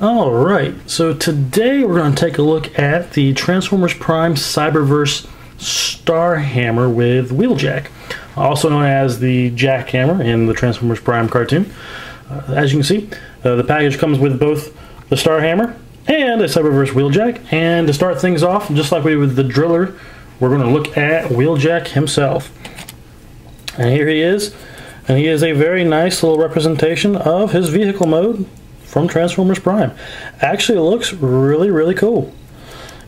Alright, so today we're going to take a look at the Transformers Prime Cyberverse Star Hammer with Wheeljack, also known as the Jackhammer in the Transformers Prime cartoon. As you can see, the package comes with both the Star Hammer and a Cyberverse Wheeljack, and to start things off, just like we did with the Driller, we're going to look at Wheeljack himself. And here he is, and he is a very nice little representation of his vehicle mode from Transformers Prime. Actually, it looks really cool.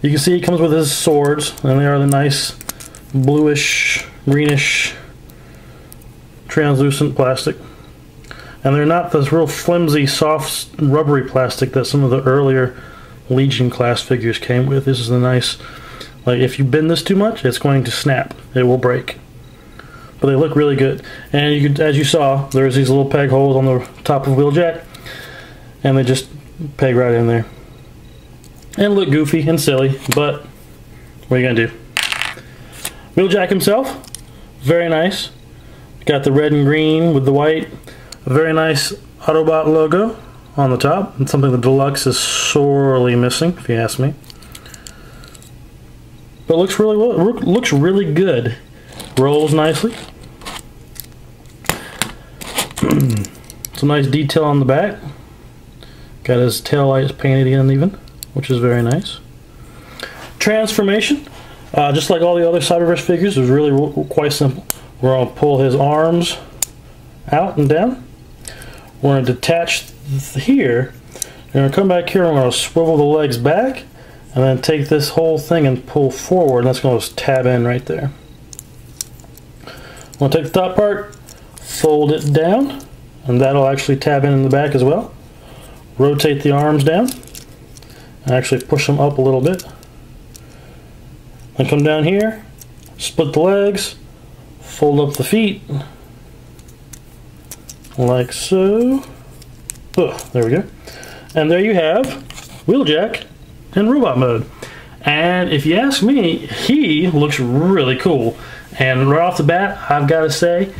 You can see he comes with his swords, and they are the nice bluish, greenish, translucent plastic. And they're not this real flimsy, soft, rubbery plastic that some of the earlier Legion class figures came with. This is a nice, like if you bend this too much, it's going to snap. It will break. But they look really good. And you could, as you saw, there's these little peg holes on the top of Wheeljack, and they just peg right in there. And look goofy and silly, but what are you gonna do? Wheeljack himself, very nice. Got the red and green with the white. A very nice Autobot logo on the top. It's something the Deluxe is sorely missing, if you ask me. But looks really well. Looks really good. Rolls nicely. Some nice detail on the back. Got his tail lights painted in even, which is very nice. Transformation, just like all the other Cyberverse figures, is really quite simple. We're going to pull his arms out and down. We're going to detach here. We're going to come back here and we're going to swivel the legs back, and then take this whole thing and pull forward, and that's going to tab in right there. We'll take the top part, fold it down, and that'll actually tab in the back as well. Rotate the arms down, and actually push them up a little bit. Then come down here, split the legs, fold up the feet, like so. There we go. And there you have Wheeljack in robot mode. And if you ask me, he looks really cool. And right off the bat, I've got to say,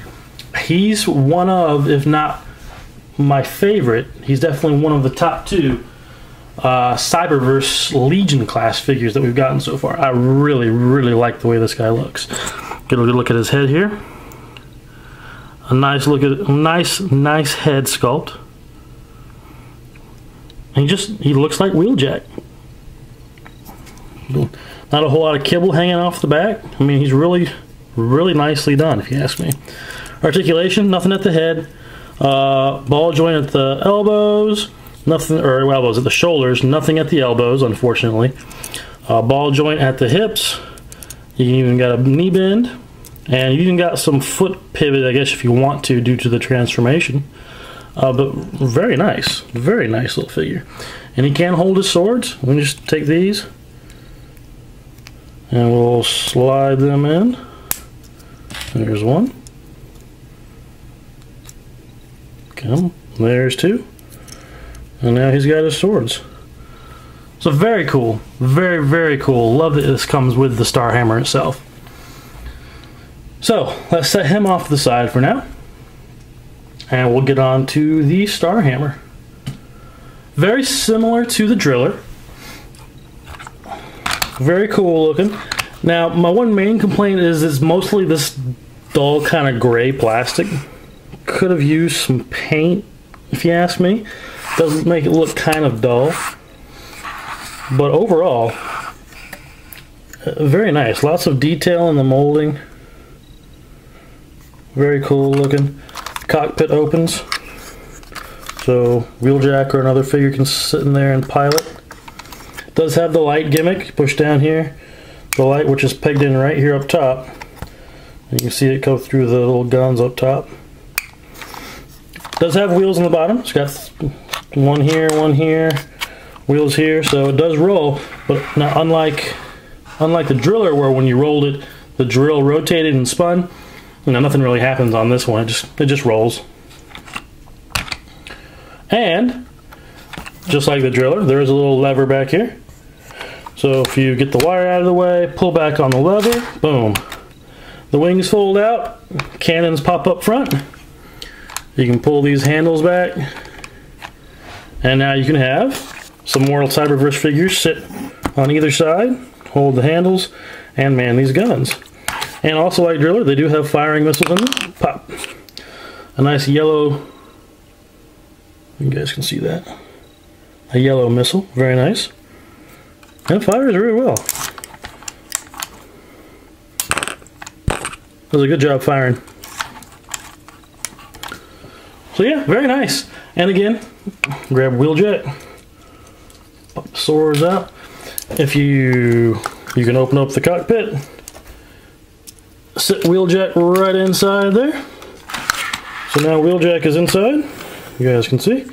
he's one of, if not my favorite, he's definitely one of the top two Cyberverse Legion class figures that we've gotten so far. I really like the way this guy looks. Get a good look at his head here. A nice look at nice head sculpt. And he looks like Wheeljack. Not a whole lot of kibble hanging off the back. I mean, he's really nicely done, if you ask me. Articulation, nothing at the head. Ball joint at the elbows, nothing, or elbows at the shoulders, nothing at the elbows, unfortunately. Ball joint at the hips. You even got a knee bend, and you even got some foot pivot, I guess, if you want to, due to the transformation. But very nice little figure. And he can hold his swords. Let me just take these, and we'll slide them in. There's one. There's two, and now he's got his swords. So very cool, very cool. Love that this comes with the Star Hammer itself. So let's set him off to the side for now, and we'll get on to the Star Hammer. Very similar to the Driller. Very cool looking. Now my one main complaint is mostly this dull kind of gray plastic. Could have used some paint, if you ask me. Doesn't make it look kind of dull, but overall very nice. Lots of detail in the molding. Very cool looking. Cockpit opens, so Wheeljack or another figure can sit in there and pilot. It does have the light gimmick. Push down here, the light, which is pegged in right here up top, and you can see it go through the little guns up top. Does have wheels on the bottom. It's got one here, wheels here, so it does roll. But now, unlike the Driller, where when you rolled it, the drill rotated and spun, nothing really happens on this one. It just rolls. And just like the Driller, there is a little lever back here. So if you get the wire out of the way, pull back on the lever, boom. The wings fold out, cannons pop up front. You can pull these handles back, and now you can have some more Cyberverse figures sit on either side, hold the handles, and man these guns. And also, like Driller, they do have firing missiles in them. Pop. A nice yellow, you guys can see that. A yellow missile, very nice. And it fires really well. Does a good job firing. So yeah, very nice. And again, grab Wheeljack, pop the swords out. If you can open up the cockpit, sit Wheeljack right inside there. So now Wheeljack is inside. You guys can see.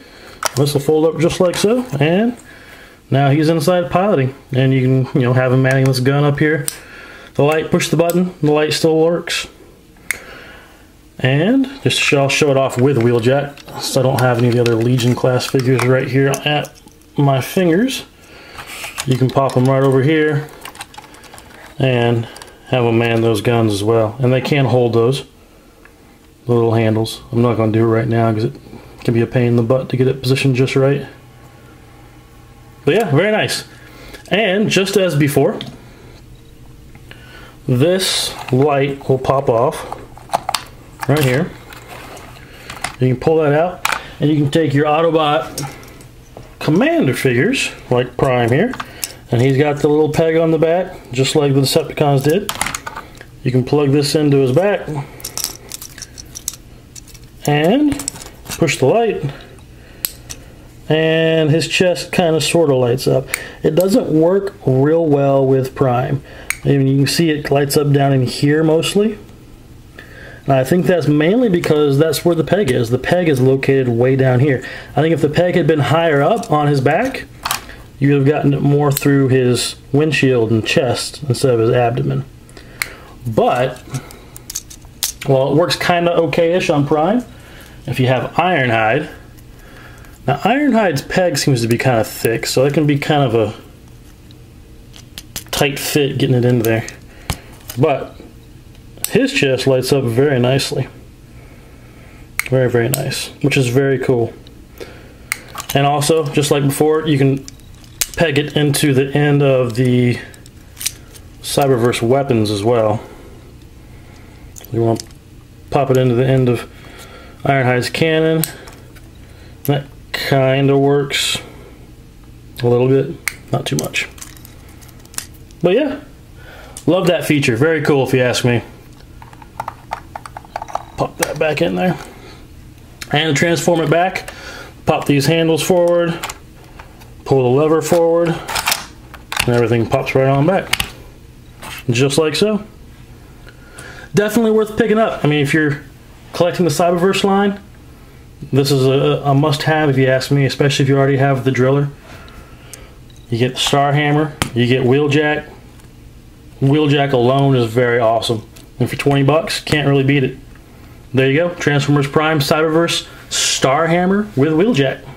This will fold up just like so, and now he's inside piloting. And you can, have him manning this gun up here. The light, push the button, the light still works. And just I'll show it off with Wheeljack, so I don't have any of the other Legion class figures right here at my fingers. You can pop them right over here and have them man those guns as well. And they can hold those, the little handles. I'm not going to do it right now because it can be a pain in the butt to get it positioned just right. But yeah, very nice. And just as before, this light will pop off right here. You can pull that out, and you can take your Autobot Commander figures, like Prime here, and he's got the little peg on the back, just like the Decepticons did. You can plug this into his back, and push the light, and his chest kind of sort of lights up. It doesn't work real well with Prime. And you can see it lights up down in here mostly. And I think that's mainly because that's where the peg is. The peg is located way down here. I think if the peg had been higher up on his back, you would have gotten it more through his windshield and chest instead of his abdomen. But, well, it works kind of okay-ish on Prime if you have Ironhide. Now, Ironhide's peg seems to be kind of thick, so it can be kind of a tight fit getting it in there. But his chest lights up very nicely. Very, very nice, which is very cool. And also, just like before, you can peg it into the end of the Cyberverse weapons as well. You want to pop it into the end of Ironhide's cannon. That kind of works a little bit, not too much. But yeah, love that feature. Very cool if you ask me. Pop that back in there. And transform it back. Pop these handles forward. Pull the lever forward. And everything pops right on back. Just like so. Definitely worth picking up. I mean, if you're collecting the Cyberverse line, this is a must-have if you ask me, especially if you already have the Driller. You get the Star Hammer, you get Wheeljack. Wheeljack alone is very awesome. And for 20 bucks, can't really beat it. There you go, Transformers Prime Cyberverse Star Hammer with Wheeljack.